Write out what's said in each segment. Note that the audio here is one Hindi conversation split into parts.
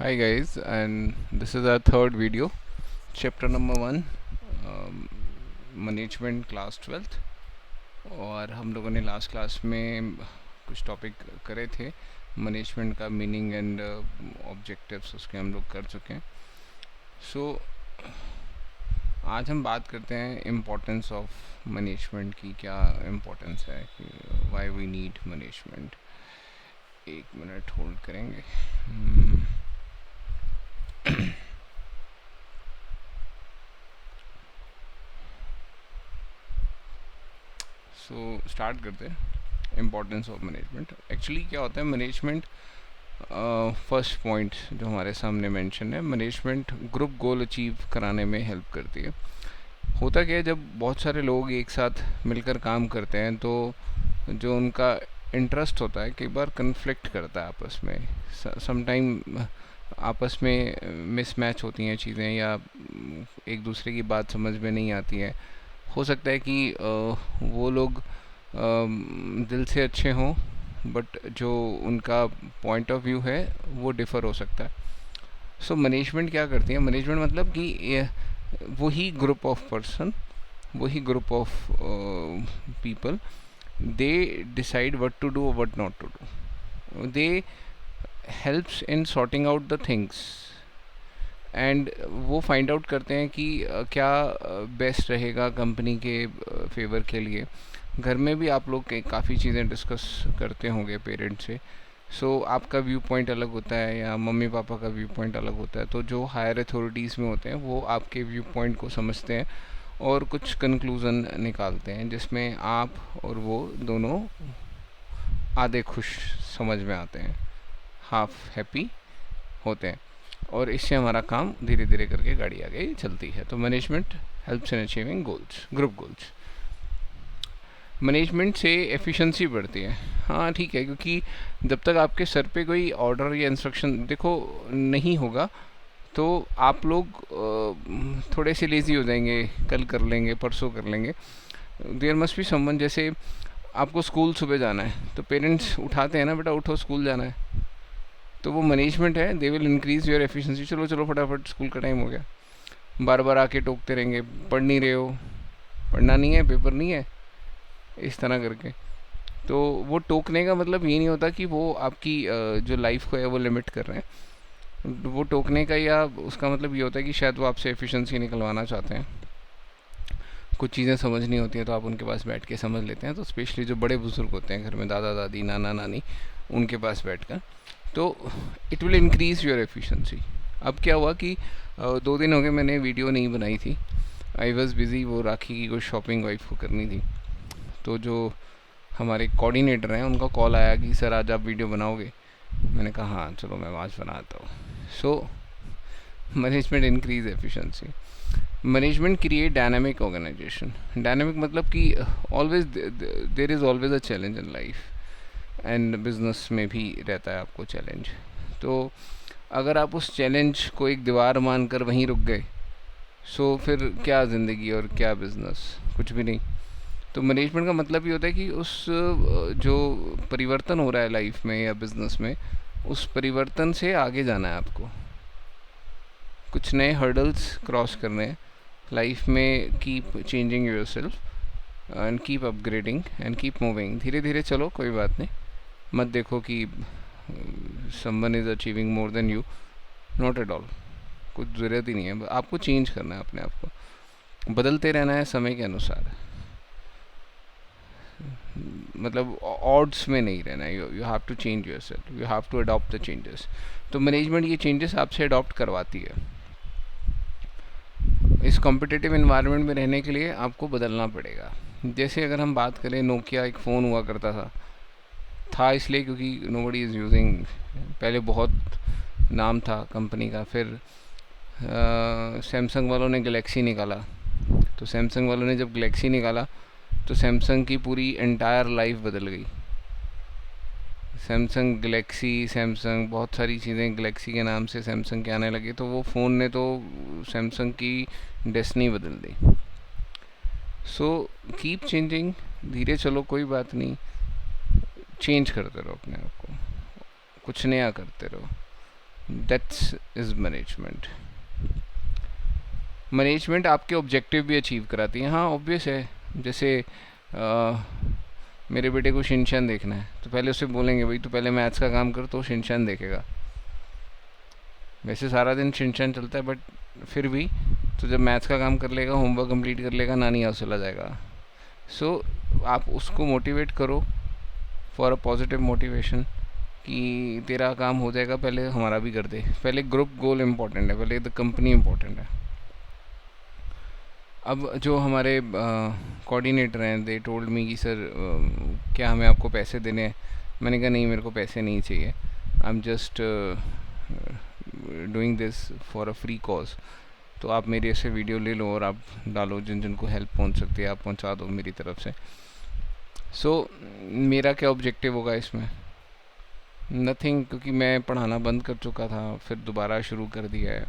Hi guys, and this is our third video, chapter number 1, management class 12th। और हम लोगों ने लास्ट क्लास में कुछ टॉपिक करे थे, मैनेजमेंट का मीनिंग एंड ऑब्जेक्टिव्स उसके हम लोग कर चुके हैं। सो आज हम बात करते हैं इम्पोर्टेंस ऑफ मैनेजमेंट की। क्या इम्पोर्टेंस है कि वाई वी नीड मैनेजमेंट। एक मिनट होल्ड करेंगे। सो स्टार्ट करते हैं इम्पोर्टेंस ऑफ मैनेजमेंट। एक्चुअली क्या होता है मैनेजमेंट, फर्स्ट पॉइंट जो हमारे सामने मेंशन है, मैनेजमेंट ग्रुप गोल अचीव कराने में हेल्प करती है। होता क्या है, जब बहुत सारे लोग एक साथ मिलकर काम करते हैं तो जो उनका इंटरेस्ट होता है कई बार कन्फ्लिक्ट करता है आपस में। समटाइम आपस में मिसमैच होती हैं चीज़ें, या एक दूसरे की बात समझ में नहीं आती है। हो सकता है कि वो लोग दिल से अच्छे हों, बट जो उनका पॉइंट ऑफ व्यू है वो डिफ़र हो सकता है। सो मैनेजमेंट क्या करती है, मैनेजमेंट मतलब कि वही ग्रुप ऑफ पर्सन, वही group of people, they decide what to do, what not to do. They helps in sorting out the things and वो फाइंड आउट करते हैं कि क्या बेस्ट रहेगा कंपनी के फेवर के लिए। घर में भी आप लोग काफ़ी चीज़ें डिस्कस करते होंगे पेरेंट्स से। सो आपका व्यू पॉइंट अलग होता है या मम्मी पापा का व्यू पॉइंट अलग होता है, तो जो हायर अथॉरिटीज़ में होते हैं वो आपके व्यू पॉइंट को समझते हैं और कुछ कंक्लूज़न निकालते हैं, जिसमें आप और वो दोनों आधे खुश समझ में आते हैं, हाफ हैप्पी होते हैं, और इससे हमारा काम धीरे धीरे करके गाड़ी आगे चलती है। तो management helps in achieving goals, group goals. Management से एफिशिएंसी बढ़ती है। हाँ ठीक है, क्योंकि जब तक आपके सर पे कोई ऑर्डर या इंस्ट्रक्शन देखो नहीं होगा तो आप लोग थोड़े से लेज़ी हो जाएंगे, कल कर लेंगे, परसों कर लेंगे। देयर मस्ट बी समवन, जैसे आपको स्कूल सुबह जाना है तो पेरेंट्स उठाते हैं ना, बेटा उठो स्कूल जाना है, तो वो मैनेजमेंट है, they will increase your efficiency. चलो चलो फटाफट स्कूल का टाइम हो गया। बार बार आके टोकते रहेंगे, पढ़ नहीं रहे हो, पढ़ना नहीं है, पेपर नहीं है, इस तरह करके। तो वो टोकने का मतलब ये नहीं होता कि वो आपकी जो लाइफ को है वो लिमिट कर रहे हैं। वो टोकने का या उसका मतलब ये होता है कि शायद वो आपसे एफिशिएंसी निकलवाना चाहते हैं। कुछ चीज़ें समझ नहीं होती हैं तो आप उनके पास बैठ के समझ लेते हैं। तो स्पेशली जो बड़े बुजुर्ग होते हैं घर में, दादा दादी, नाना नानी, उनके पास बैठ कर, तो it will increase your efficiency. अब क्या हुआ कि 2 दिन हो गए मैंने वीडियो नहीं बनाई थी, आई वॉज़ बिज़ी। वो राखी की कुछ शॉपिंग वाइफ को करनी थी, तो जो हमारे कोऑर्डिनेटर हैं उनका कॉल आया कि सर आज आप वीडियो बनाओगे। मैंने कहा हाँ चलो मैं आज बनाता हूँ। So management increase efficiency. Management create dynamic organisation. Dynamic मतलब कि always there is always a challenge in life, and business में भी रहता है आपको चैलेंज। तो अगर आप उस चैलेंज को एक दीवार मानकर वहीं रुक गए, सो फिर क्या ज़िंदगी और क्या बिज़नेस, कुछ भी नहीं। तो मैनेजमेंट का मतलब ये होता है कि उस जो परिवर्तन हो रहा है लाइफ में या बिज़नेस में, उस परिवर्तन से आगे जाना है आपको। कुछ नए हर्डल्स क्रॉस करने हैं लाइफ में। Keep changing your self and keep upgrading and keep moving. धीरे धीरे चलो, कोई बात नहीं। मत देखो कि someone is achieving more than you, not at all. कुछ ज़रूरत ही नहीं है, आपको चेंज करना है अपने आप को, बदलते रहना है समय के अनुसार। मतलब ऑड्स में नहीं रहना है। You have to change yourself, you have to adopt the changes. तो मैनेजमेंट ये चेंजेस आपसे अडॉप्ट करवाती है। इस कॉम्पिटिटिव इन्वायरमेंट में रहने के लिए आपको बदलना पड़ेगा। जैसे अगर हम बात करें, नोकिया एक फ़ोन हुआ करता था इसलिए क्योंकि नोबडी इज़ यूजिंग। पहले बहुत नाम था कंपनी का, फिर सैमसंग वालों ने गलेक्सी निकाला। तो सैमसंग वालों ने जब गलेक्सी निकाला तो सैमसंग की पूरी एंटायर लाइफ बदल गई। सैमसंग गलेक्सी, सैमसंग बहुत सारी चीज़ें गलेक्सी के नाम से सैमसंग के आने लगे, तो वो फ़ोन ने तो सैमसंग की डेस्टिनी बदल दी। सो कीप चेंजिंग, धीरे चलो, कोई बात नहीं, चेंज करते रहो अपने आप को, कुछ नया करते रहो। That's is management. मैनेजमेंट आपके ऑब्जेक्टिव भी अचीव कराती है। हाँ ऑब्वियस है, जैसे मेरे बेटे को शिनचैन देखना है तो पहले उससे बोलेंगे भाई तू पहले मैथ्स का काम कर, तो शिनचैन देखेगा। वैसे सारा दिन शिनचैन चलता है बट फिर भी तो जब मैथ्स का काम कर लेगा, होमवर्क कंप्लीट कर लेगा, नानी हाउस चला जाएगा। सो आप उसको मोटिवेट करो फॉर अ पॉजिटिव मोटिवेशन कि तेरा काम हो जाएगा, पहले हमारा भी कर दे। पहले ग्रुप गोल इम्पोर्टेंट है, पहले द कंपनी इम्पोर्टेंट है। अब जो हमारे कोऑर्डिनेटर हैं, दे टोल्ड मी कि सर क्या हमें आपको पैसे देने हैं। मैंने कहा नहीं, मेरे को पैसे नहीं चाहिए, I am just doing this for a free cause. तो आप मेरे ऐसे वीडियो ले लो और आप डालो, जिन जिन को हेल्प पहुंच सकती है आप पहुंचा दो मेरी तरफ से। सो मेरा क्या ऑब्जेक्टिव होगा इसमें? नथिंग, क्योंकि मैं पढ़ाना बंद कर चुका था, फिर दोबारा शुरू कर दिया है।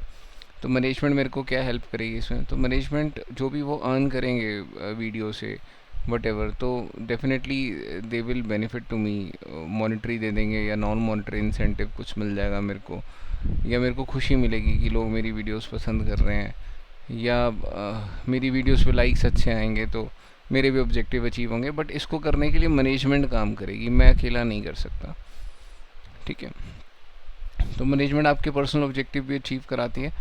तो मैनेजमेंट मेरे को क्या हेल्प करेगी इसमें? तो मैनेजमेंट जो भी वो अर्न करेंगे वीडियो से वट एवर, तो definitely they will benefit to me. Monetary दे देंगे या नॉन मॉनेटरी इंसेंटिव कुछ मिल जाएगा मेरे को, या मेरे को खुशी मिलेगी कि लोग मेरी वीडियोस पसंद कर रहे हैं, या मेरी वीडियोस पे लाइक्स अच्छे आएंगे तो मेरे भी ऑब्जेक्टिव अचीव होंगे। बट इसको करने के लिए मैनेजमेंट काम करेगी, मैं अकेला नहीं कर सकता। ठीक है, तो मैनेजमेंट आपके पर्सनल ऑब्जेक्टिव भी अचीव कराती है,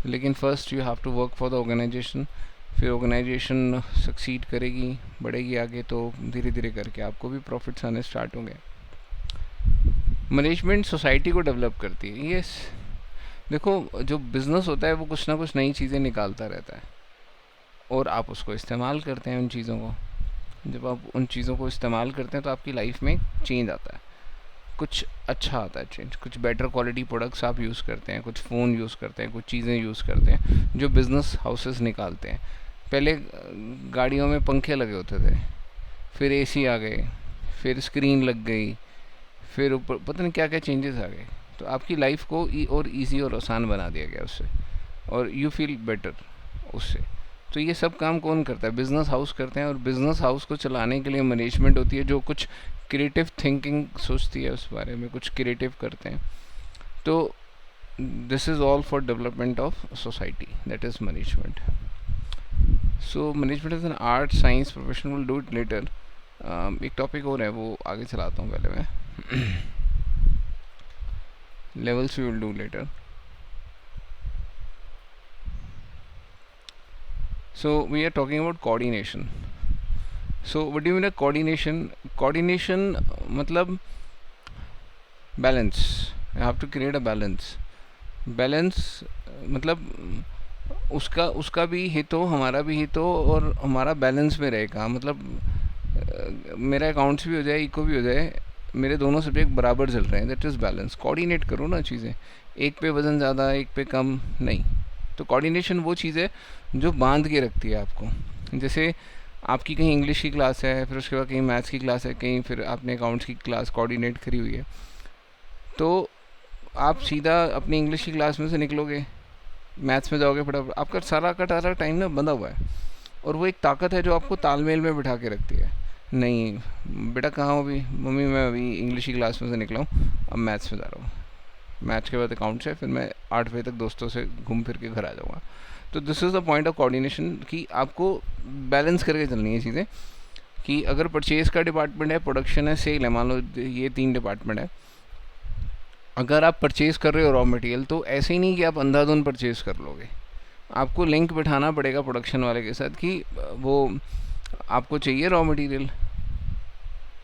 लेकिन first you have to work for the organisation. फिर ऑर्गेनाइजेशन सक्सीड करेगी, बढ़ेगी आगे, तो धीरे धीरे करके आपको भी प्रॉफिट्स आने स्टार्ट होंगे। मैनेजमेंट सोसाइटी को डेवलप करती है। यस, देखो जो बिज़नेस होता है वो कुछ ना कुछ नई चीज़ें निकालता रहता है और आप उसको इस्तेमाल करते हैं उन चीज़ों को। जब आप उन चीज़ों को इस्तेमाल करते हैं तो आपकी लाइफ में चेंज आता है, कुछ अच्छा आता है चेंज, कुछ बेटर क्वालिटी प्रोडक्ट्स आप यूज़ करते हैं, कुछ फ़ोन यूज़ करते हैं, कुछ चीज़ें यूज़ करते हैं जो बिज़नेस हाउसेस निकालते हैं। पहले गाड़ियों में पंखे लगे होते थे, फिर एसी आ गए, फिर स्क्रीन लग गई, फिर ऊपर पता नहीं क्या क्या चेंजेस आ गए। तो आपकी लाइफ को और ईजी और आसान बना दिया गया उससे, और यू फील बेटर उससे। तो ये सब काम कौन करता है? बिज़नेस हाउस करते हैं, और बिज़नेस हाउस को चलाने के लिए मैनेजमेंट होती है जो कुछ क्रिएटिव थिंकिंग सोचती है, उस बारे में कुछ क्रिएटिव करते हैं। तो this is all for development of society, that is management. So management is an art, science, profession, will do it later. एक टॉपिक और है, वो आगे चलाता हूँ पहले मैं। levels we will do later. So we are talking about coordination. So what do you mean by coordination? Coordination मतलब balance. You have to create a balance. Balance मतलब उसका भी हित हो, हमारा भी हित हो, और हमारा बैलेंस में रहेगा। मतलब मेरा अकाउंट्स भी हो जाए, इको भी हो जाए, मेरे दोनों सब्जेक्ट बराबर चल रहे हैं, दैट इज़ बैलेंस। कोऑर्डिनेट करो ना चीज़ें, एक पे वज़न ज़्यादा एक पे कम नहीं। तो कोऑर्डिनेशन वो चीज़ है जो बांध के रखती है आपको। जैसे आपकी कहीं इंग्लिश की क्लास है, फिर उसके बाद कहीं मैथ्स की क्लास है, कहीं फिर आपने अकाउंट्स की क्लास कोऑर्डिनेट करी हुई है, तो आप सीधा अपनी इंग्लिश की क्लास में से निकलोगे, मैथ्स में जाओगे, फटाफट आपका सारा टाइम ना बंधा हुआ है। और वो एक ताकत है जो आपको तालमेल में बिठा के रखती है। नहीं बेटा कहाँ हो अभी? मम्मी मैं अभी इंग्लिश की क्लास में से निकला हूँ, अब मैथ्स में जा रहा हूँ, मैथ्स के बाद अकाउंट्स है, फिर मैं 8 बजे तक दोस्तों से घूम फिर के घर आ जाऊँगा। तो this is the point of coordination कि आपको बैलेंस करके चलनी है चीज़ें। कि अगर परचेज़ का डिपार्टमेंट है, प्रोडक्शन है, सेल है, मान लो ये 3 डिपार्टमेंट है। अगर आप परचेज़ कर रहे हो रॉ मटेरियल, तो ऐसे ही नहीं कि आप अंधाधुंध परचेज़ कर लोगे, आपको लिंक बिठाना पड़ेगा प्रोडक्शन वाले के साथ कि वो आपको चाहिए रॉ मटेरियल।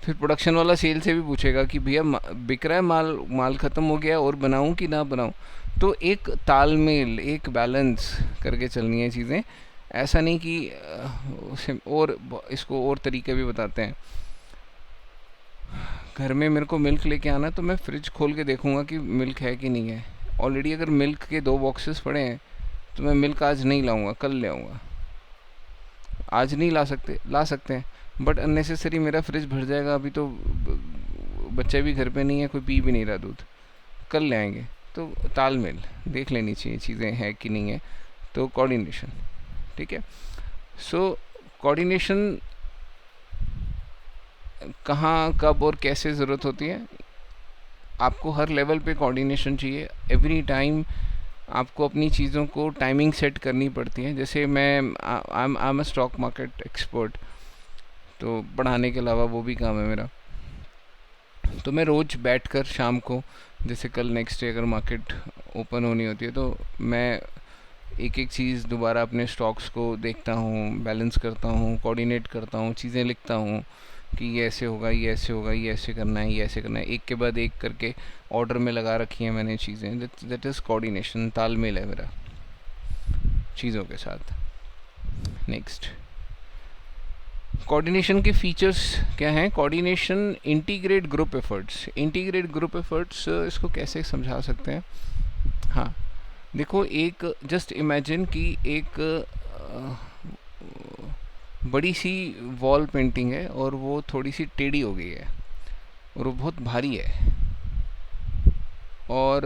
फिर प्रोडक्शन वाला सेल से भी पूछेगा कि भैया बिक रहा है माल ख़त्म हो गया और बनाऊं कि ना बनाऊं। तो एक तालमेल, एक बैलेंस करके चलनी है चीज़ें। ऐसा नहीं कि और इसको और तरीके भी बताते हैं। घर में मेरे को मिल्क लेके आना है तो मैं फ्रिज खोल के देखूंगा कि मिल्क है कि नहीं है। ऑलरेडी अगर मिल्क के 2 बॉक्सेस पड़े हैं तो मैं मिल्क आज नहीं लाऊंगा, कल ले आऊँगा। आज नहीं ला सकते हैं, बट अननेसेसरी मेरा फ्रिज भर जाएगा। अभी तो बच्चा भी घर पे नहीं है, कोई पी भी नहीं रहा दूध, कल ले आएंगे। तो तालमेल देख लेनी चाहिए चीज़ें हैं कि नहीं है। तो कोऑर्डिनेशन, ठीक है। सो कोऑर्डिनेशन कहाँ, कब और कैसे ज़रूरत होती है, आपको हर लेवल पे कोऑर्डिनेशन चाहिए। एवरी टाइम आपको अपनी चीज़ों को टाइमिंग सेट करनी पड़ती है। जैसे मैं I am a stock market expert, तो पढ़ाने के अलावा वो भी काम है मेरा। तो मैं रोज़ बैठकर शाम को, जैसे कल नेक्स्ट डे अगर मार्केट ओपन होनी होती है, तो मैं एक एक चीज़ दोबारा अपने स्टॉक्स को देखता हूँ, बैलेंस करता हूँ, कोऑर्डिनेट करता हूँ, चीज़ें लिखता हूँ कि ये ऐसे होगा, ये ऐसे होगा, ये ऐसे करना है, ये ऐसे करना है। एक के बाद एक करके ऑर्डर में लगा रखी हैं मैंने चीज़ें। दैट इज़ कोऑर्डिनेशन, तालमेल है मेरा चीज़ों के साथ। नेक्स्ट, कोऑर्डिनेशन के फीचर्स क्या हैं? Coordination integrate group efforts. Integrate group efforts इसको कैसे समझा सकते हैं? हाँ, देखो, एक जस्ट इमेजिन कि एक बड़ी सी वॉल पेंटिंग है और वो थोड़ी सी टेढ़ी हो गई है और वो बहुत भारी है, और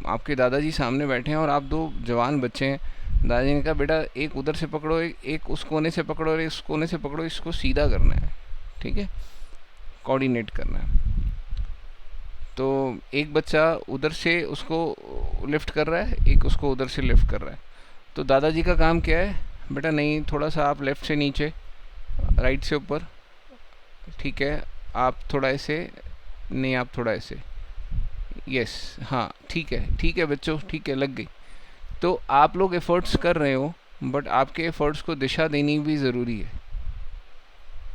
आपके दादाजी सामने बैठे हैं और आप दो जवान बच्चे हैं। दादाजी ने कहा, बेटा एक उधर से पकड़ो, एक उस कोने से पकड़ो और इस कोने से पकड़ो, इसको सीधा करना है, ठीक है, कोऑर्डिनेट करना है। तो एक बच्चा उधर से उसको लिफ्ट कर रहा है, एक उसको उधर से लिफ्ट कर रहा है। तो दादाजी का काम क्या है? बेटा नहीं, थोड़ा सा आप लेफ़्ट से नीचे, राइट से ऊपर, ठीक है, आप थोड़ा ऐसे, नहीं आप थोड़ा ऐसे, यस, हाँ ठीक है बच्चों, ठीक है, लग गई। तो आप लोग एफ़र्ट्स कर रहे हो, बट आपके एफ़र्ट्स को दिशा देनी भी ज़रूरी है।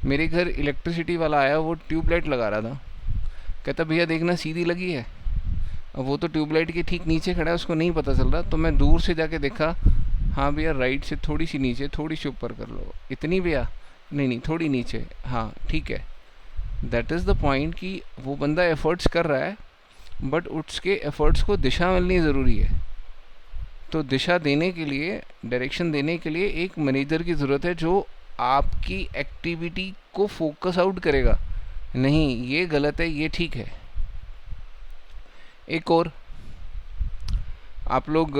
मेरे घर इलेक्ट्रिसिटी वाला आया, वो ट्यूबलाइट लगा रहा था, कहता भैया देखना सीधी लगी है। अब वो तो ट्यूबलाइट के ठीक नीचे खड़ा है, उसको नहीं पता चल रहा। तो मैं दूर से जाके देखा, हाँ भैया राइट से थोड़ी सी नीचे, थोड़ी सी ऊपर कर लो। इतनी भैया? नहीं थोड़ी नीचे, हाँ ठीक है। दैट इज़ द पॉइंट कि वो बंदा एफ़र्ट्स कर रहा है, बट उसके एफ़र्ट्स को दिशा मिलनी ज़रूरी है। तो दिशा देने के लिए, डायरेक्शन देने के लिए एक मैनेजर की ज़रूरत है जो आपकी एक्टिविटी को फोकस आउट करेगा, नहीं ये गलत है, ये ठीक है। एक और, आप लोग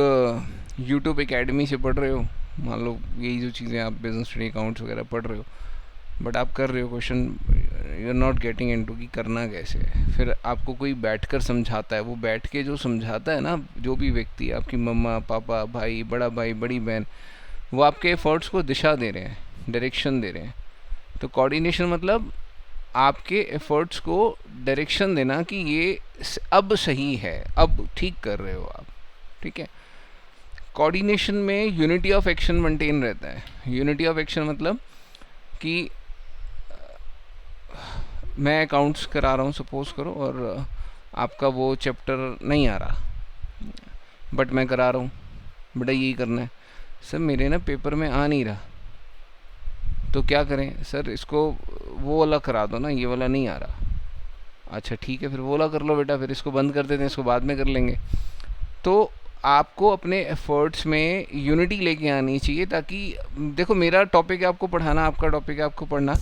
यूट्यूब एकेडमी से पढ़ रहे हो, मान लो यही जो चीज़ें आप बिजनेस स्टडी अकाउंट्स वगैरह पढ़ रहे हो, बट आप कर रहे हो, question you are not getting into कि करना कैसे है। फिर आपको कोई बैठकर समझाता है, वो बैठ के जो समझाता है ना, जो भी व्यक्ति, आपकी मम्मा पापा भाई बड़ी बहन, वो आपके एफर्ट्स को दिशा दे रहे हैं, डायरेक्शन दे रहे हैं। तो कोऑर्डिनेशन मतलब आपके एफर्ट्स को डायरेक्शन देना कि ये अब सही है, अब ठीक कर रहे हो आप, ठीक है। कोऑर्डिनेशन में यूनिटी ऑफ एक्शन मेंटेन रहता है। यूनिटी ऑफ एक्शन मतलब कि मैं अकाउंट्स करा रहा हूँ सपोज़ करो, और आपका वो चैप्टर नहीं आ रहा, बट मैं करा रहा हूँ, बेटा यही करना है। सर मेरे ना पेपर में आ नहीं रहा, तो क्या करें? सर इसको वो वाला करा दो ना, ये वाला नहीं आ रहा। अच्छा ठीक है, फिर वो वाला कर लो बेटा, फिर इसको बंद कर देते हैं, इसको बाद में कर लेंगे। तो आपको अपने एफर्ट्स में यूनिटी लेके आनी चाहिए, ताकि देखो मेरा टॉपिक है आपको पढ़ाना, आपका टॉपिक है आपको पढ़ना,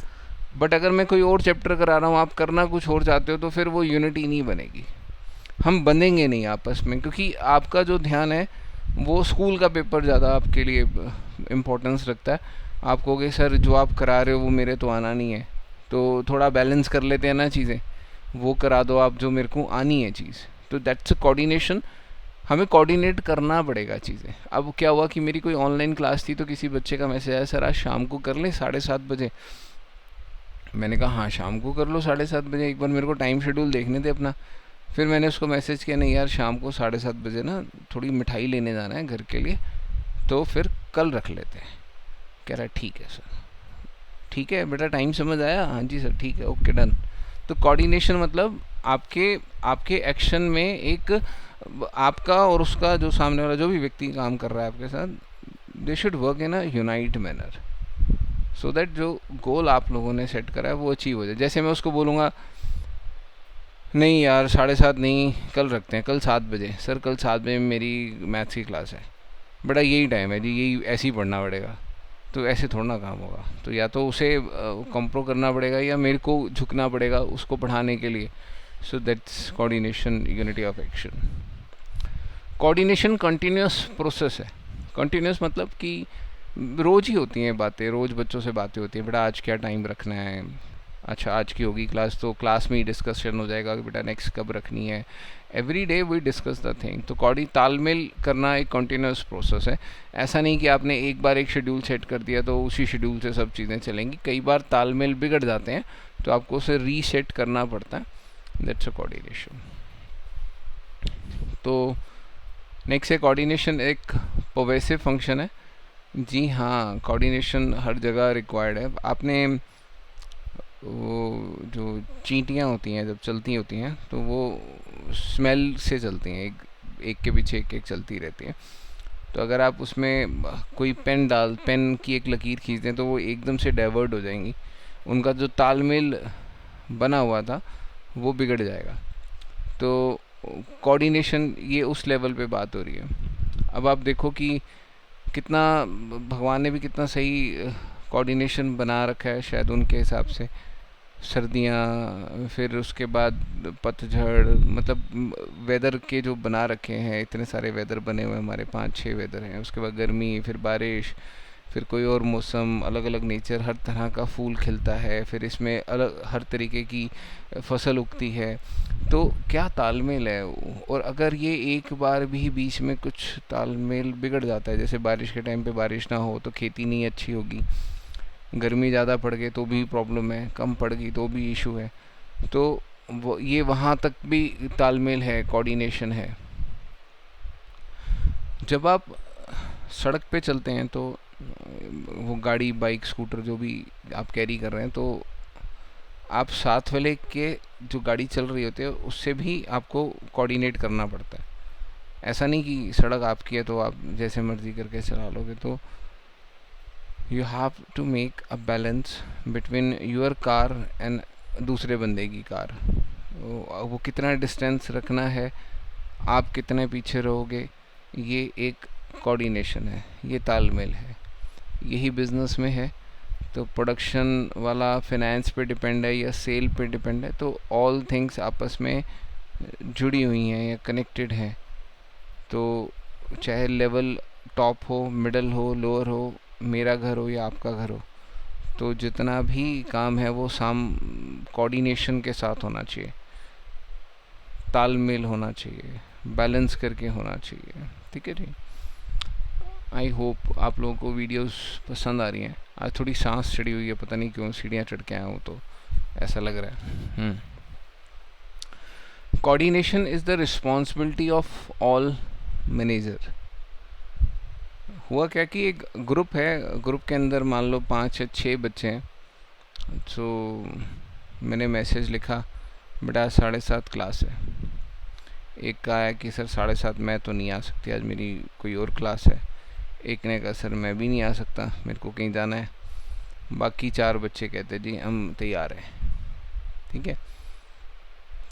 बट अगर मैं कोई और चैप्टर करा रहा हूँ, आप करना कुछ और चाहते हो, तो फिर वो यूनिटी नहीं बनेगी, हम बनेंगे नहीं आपस में, क्योंकि आपका जो ध्यान है वो स्कूल का पेपर ज़्यादा आपके लिए इम्पोर्टेंस रखता है। आप कहोगे सर जो आप करा रहे हो वो मेरे तो आना नहीं है, तो थोड़ा बैलेंस कर लेते हैं ना चीज़ें, वो करा दो आप जो मेरे को आनी है चीज़। तो दैट्स अ कोऑर्डिनेशन, हमें कोऑर्डिनेट करना पड़ेगा चीज़ें। अब क्या हुआ कि मेरी कोई ऑनलाइन क्लास थी, तो किसी बच्चे का मैसेज आया, सर आज शाम को कर लें 7:30 बजे। मैंने कहा हाँ शाम को कर लो 7:30 बजे, एक बार मेरे को टाइम शेड्यूल देखने थे अपना। फिर मैंने उसको मैसेज किया, नहीं यार शाम को 7:30 बजे ना थोड़ी मिठाई लेने जाना है घर के लिए, तो फिर कल रख लेते हैं। कह रहा ठीक है सर, ठीक है बेटा, टाइम समझ आया? हाँ जी सर ठीक है, ओके डन। तो कोऑर्डिनेशन मतलब आपके एक्शन में एक आपका और उसका, जो सामने वाला जो भी व्यक्ति काम कर रहा है आपके साथ, they should work in a unite manner, so that जो गोल आप लोगों ने सेट करा है वो अचीव हो जाए। जैसे मैं उसको बोलूँगा नहीं यार 7:30 नहीं, कल रखते हैं, कल 7 बजे। सर कल 7 बजे मेरी मैथ्स की क्लास है, बेटा यही टाइम है जी, यही ऐसे ही पढ़ना पड़ेगा। तो ऐसे थोड़ा ना काम होगा, तो या तो उसे कंप्रो करना पड़ेगा या मेरे को झुकना पड़ेगा उसको पढ़ाने के लिए। So that's coordination, unity of action. Coordination continuous process है। कंटिन्यूस मतलब कि रोज़ ही होती हैं बातें, रोज़ बच्चों से बातें होती हैं, बेटा आज क्या टाइम रखना है, अच्छा आज की होगी क्लास तो क्लास में ही डिस्कशन हो जाएगा कि बेटा नेक्स्ट कब रखनी है। Every day we discuss the thing. तो तालमेल करना एक कंटिन्यूस प्रोसेस है। ऐसा नहीं कि आपने एक बार एक शेड्यूल सेट कर दिया तो उसी शेड्यूल से सब चीज़ें चलेंगी। कई बार तालमेल बिगड़ जाते हैं तो आपको उसे रीसेट करना पड़ता है। That's a coordination. तो नेक्स्ट है कोऑर्डिनेशन एक पर्वेसिव फंक्शन है। जी हाँ, कोऑर्डिनेशन हर जगह रिक्वायर्ड है। आपने वो जो चींटियाँ होती हैं जब चलती होती हैं तो वो स्मेल से चलती हैं, एक एक के पीछे एक एक चलती रहती हैं। तो अगर आप उसमें कोई पेन की एक लकीर खींच दें तो वो एकदम से डाइवर्ट हो जाएंगी। उनका जो तालमेल बना हुआ था वो बिगड़ जाएगा। तो कोऑर्डिनेशन ये उस लेवल पे बात हो रही है। अब आप देखो कि कितना भगवान ने भी कितना सही कोऑर्डिनेशन बना रखा है शायद उनके हिसाब से। सर्दियाँ, फिर उसके बाद पतझड़, मतलब वेदर के जो बना रखे हैं, इतने सारे वेदर बने हुए हैं हमारे, 5-6 वेदर हैं। उसके बाद गर्मी, फिर बारिश, फिर कोई और मौसम, अलग अलग नेचर, हर तरह का फूल खिलता है, फिर इसमें अलग हर तरीके की फसल उगती है। तो क्या तालमेल है। और अगर ये एक बार भी बीच में कुछ तालमेल बिगड़ जाता है, जैसे बारिश के टाइम पे बारिश ना हो तो खेती नहीं अच्छी होगी, गर्मी ज़्यादा पड़ गई तो भी प्रॉब्लम है, कम पड़ गई तो भी इशू है। तो वो ये वहाँ तक भी तालमेल है, कोऑर्डिनेशन है। जब आप सड़क पे चलते हैं तो वो गाड़ी, बाइक, स्कूटर जो भी आप कैरी कर रहे हैं, तो आप साथ वाले के जो गाड़ी चल रही होती है उससे भी आपको कोऑर्डिनेट करना पड़ता है। ऐसा नहीं कि सड़क आपकी है तो आप जैसे मर्जी करके चला लोगे। तो you have to make a balance between your car and दूसरे बंदे की कार। वो कितना डिस्टेंस रखना है, आप कितने पीछे रहोगे, ये एक कोऑर्डिनेशन है, ये तालमेल है। यही बिजनेस में है। तो प्रोडक्शन वाला फाइनेंस पे डिपेंड है या सेल पे डिपेंड है, तो ऑल थिंग्स आपस में जुड़ी हुई हैं या कनेक्टेड हैं। तो चाहे लेवल टॉप हो, मिडल हो, लोअर हो, मेरा घर हो या आपका घर हो, तो जितना भी काम है वो कोऑर्डिनेशन के साथ होना चाहिए, तालमेल होना चाहिए, बैलेंस करके होना चाहिए। ठीक है जी। आई होप आप लोगों को वीडियोस पसंद आ रही हैं। आज थोड़ी सांस चढ़ी हुई है, पता नहीं क्यों, सीढ़ियाँ चढ़ के आया हूँ तो ऐसा लग रहा है। Coordination is the responsibility of all manager. हुआ क्या कि एक ग्रुप है, ग्रुप के अंदर मान लो 5 या 6 बच्चे हैं। तो मैंने मैसेज लिखा, बेटा 7:30 क्लास है। एक का है कि सर 7:30 मैं तो नहीं आ सकती, आज मेरी कोई और क्लास है। एक ने कहा सर मैं भी नहीं आ सकता, मेरे को कहीं जाना है। बाकी 4 बच्चे कहते जी हम तैयार हैं। ठीक है,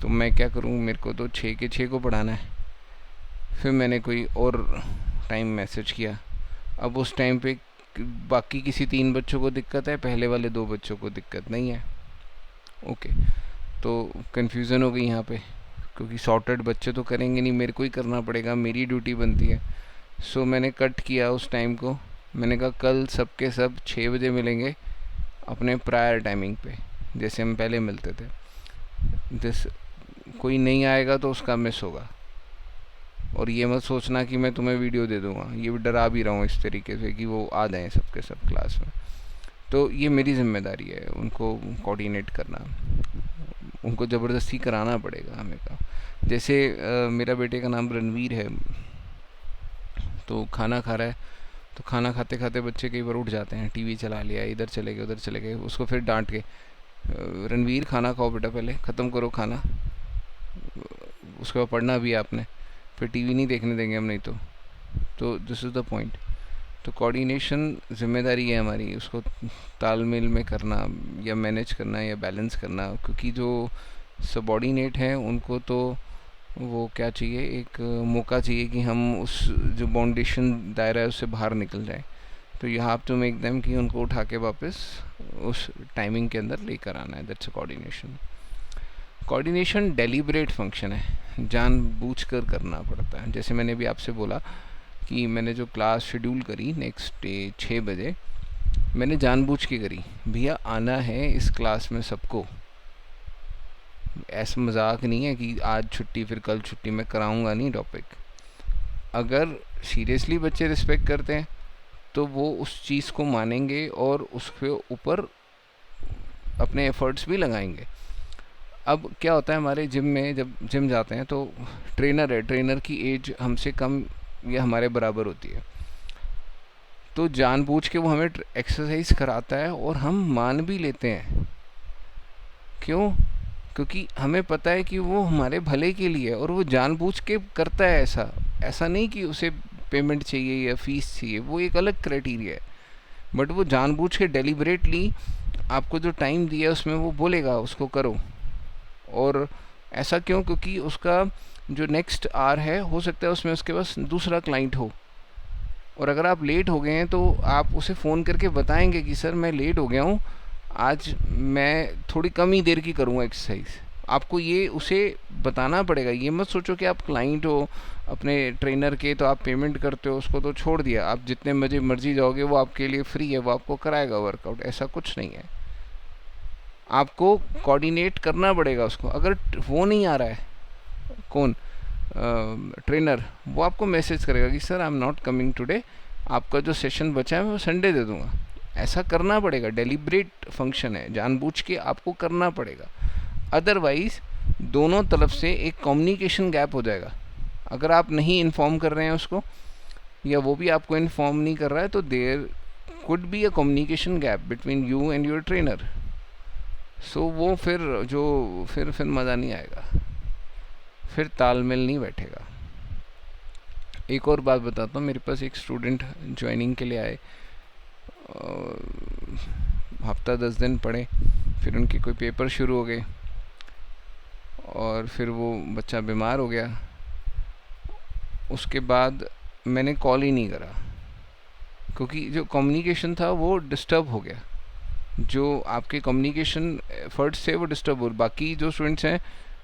तो मैं क्या करूं, मेरे को तो 6 के 6 को पढ़ाना है। फिर मैंने कोई और टाइम मैसेज किया। अब उस टाइम पे बाकी किसी 3 बच्चों को दिक्कत है, पहले वाले 2 बच्चों को दिक्कत नहीं है। ओके, तो कन्फ्यूज़न हो गई यहाँ पे, क्योंकि सॉर्टेड बच्चे तो करेंगे नहीं, मेरे को ही करना पड़ेगा, मेरी ड्यूटी बनती है। सो मैंने कट किया उस टाइम को। मैंने कहा कल सबके सब 6 बजे मिलेंगे अपने प्रायर टाइमिंग पे, जैसे हम पहले मिलते थे। कोई नहीं आएगा तो उसका मिस होगा। और ये मत सोचना कि मैं तुम्हें वीडियो दे दूंगा, ये भी डरा भी रहा हूँ इस तरीके से कि वो आ जाएँ सबके सब क्लास में। तो ये मेरी जिम्मेदारी है उनको कोऑर्डिनेट करना, उनको ज़बरदस्ती कराना पड़ेगा हमें का। जैसे मेरा बेटे का नाम रणवीर है, तो खाना खा रहा है, तो खाना खाते खाते बच्चे कई बार उठ जाते हैं, टीवी चला लिया, इधर चले गए उधर चले गए। उसको फिर डांट के, रणवीर खाना खाओ बेटा, पहले ख़त्म करो खाना, उसके बाद पढ़ना भी है आपने, फिर टीवी नहीं देखने देंगे हम नहीं तो दिस इज़ द पॉइंट। तो कोऑर्डिनेशन जिम्मेदारी है हमारी, उसको तालमेल में करना या मैनेज करना या बैलेंस करना। क्योंकि जो सबॉर्डिनेट हैं उनको तो वो क्या चाहिए, एक मौका चाहिए कि हम उस जो बाउंडेशन दायरा है उससे बाहर निकल जाए। तो you have to make them कि उनको उठा के वापस उस टाइमिंग के अंदर लेकर आना है। That's coordination. Coordination deliberate function है, जानबूझकर करना पड़ता है। जैसे मैंने भी आपसे बोला कि मैंने जो क्लास शेड्यूल करी नेक्स्ट डे 6 बजे, मैंने जानबूझ के करी, भैया आना है इस क्लास में सबको, ऐसा मजाक नहीं है कि आज छुट्टी फिर कल छुट्टी, मैं कराऊंगा नहीं टॉपिक। अगर सीरियसली बच्चे रिस्पेक्ट करते हैं तो वो उस चीज़ को मानेंगे और उसके ऊपर अपने एफर्ट्स भी लगाएंगे। अब क्या होता है हमारे जिम में, जब जिम जाते हैं तो ट्रेनर है, ट्रेनर की एज हमसे कम या हमारे बराबर होती है, तो जानबूझ के वो हमें एक्सरसाइज कराता है और हम मान भी लेते हैं। क्यों? क्योंकि हमें पता है कि वो हमारे भले के लिए है और वो जानबूझ के करता है ऐसा। ऐसा नहीं कि उसे पेमेंट चाहिए या फीस चाहिए, वो एक अलग क्राइटेरिया है, बट वो जानबूझ के डेलिबरेटली आपको जो टाइम दिया है उसमें वो बोलेगा उसको करो। और ऐसा क्यों? क्योंकि उसका जो नेक्स्ट आर है, हो सकता है उसमें उसके पास दूसरा क्लाइंट हो, और अगर आप लेट हो गए हैं तो आप उसे फ़ोन करके बताएंगे कि सर मैं लेट हो गया हूँ, आज मैं थोड़ी कम ही देर की करूँगा एक्सरसाइज। आपको ये उसे बताना पड़ेगा। ये मत सोचो कि आप क्लाइंट हो अपने ट्रेनर के तो आप पेमेंट करते हो, उसको तो छोड़ दिया, आप जितने बजे मर्जी जाओगे, वो आपके लिए फ्री है, वो आपको कराएगा वर्कआउट। ऐसा कुछ नहीं है, आपको कोऑर्डिनेट करना पड़ेगा उसको। अगर वो नहीं आ रहा है, कौन? ट्रेनर, वो आपको मैसेज करेगा कि sir I am not coming today, आपका जो सेशन बचा है मैं वो संडे दे दूंगा। ऐसा करना पड़ेगा, डेलिब्रेट फंक्शन है, जानबूझ के आपको करना पड़ेगा। अदरवाइज दोनों तरफ से एक कम्युनिकेशन गैप हो जाएगा। अगर आप नहीं इन्फॉर्म कर रहे हैं उसको या वो भी आपको इन्फॉर्म नहीं कर रहा है, तो there could be a communication gap between you and your trainer. So वो फिर मज़ा नहीं आएगा, फिर तालमेल नहीं बैठेगा। एक और बात बताता हूँ, मेरे पास एक स्टूडेंट ज्वाइनिंग के लिए आए, हफ्ता 10 दिन पढ़े, फिर उनके कोई पेपर शुरू हो गए और फिर वो बच्चा बीमार हो गया। उसके बाद मैंने कॉल ही नहीं करा, क्योंकि जो कम्युनिकेशन था वो डिस्टर्ब हो गया। जो आपके कम्युनिकेशन एफर्ट्स थे वो डिस्टर्ब हो। बाकी जो स्टूडेंट्स हैं,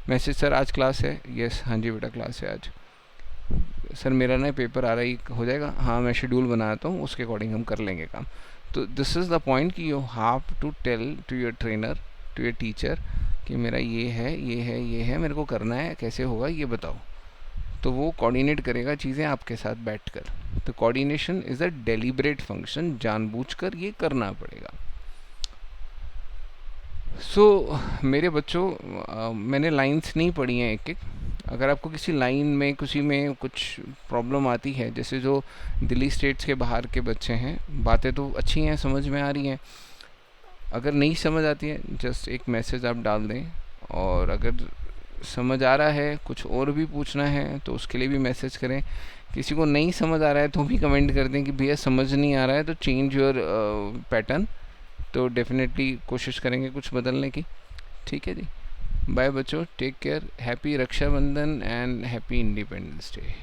मैसेज सर आज क्लास है, यस हाँ जी बेटा क्लास है आज, सर मेरा ना पेपर आ रहा है, हो जाएगा, हाँ मैं शेड्यूल बनाता हूँ, उसके अकॉर्डिंग हम कर लेंगे काम। तो दिस इज़ द पॉइंट कि you have to tell to your trainer, to your teacher कि मेरा ये है ये है ये है, मेरे को करना है, कैसे होगा ये बताओ। तो वो कोऑर्डिनेट करेगा चीज़ें आपके साथ बैठकर। तो coordination is a deliberate function, जानबूझकर ये करना पड़ेगा। मेरे बच्चों, मैंने लाइंस नहीं पढ़ी हैं एक एक। अगर आपको किसी लाइन में किसी में कुछ प्रॉब्लम आती है, जैसे जो दिल्ली स्टेट्स के बाहर के बच्चे हैं, बातें तो अच्छी हैं, समझ में आ रही हैं, अगर नहीं समझ आती है जस्ट एक मैसेज आप डाल दें, और अगर समझ आ रहा है कुछ और भी पूछना है तो उसके लिए भी मैसेज करें। किसी को नहीं समझ आ रहा है तो भी कमेंट कर दें कि भैया समझ नहीं आ रहा है, तो चेंज योर पैटर्न, तो डेफिनेटली कोशिश करेंगे कुछ बदलने की। ठीक है जी, बाय बच्चों, take care, happy Rakshabandhan and happy Independence day.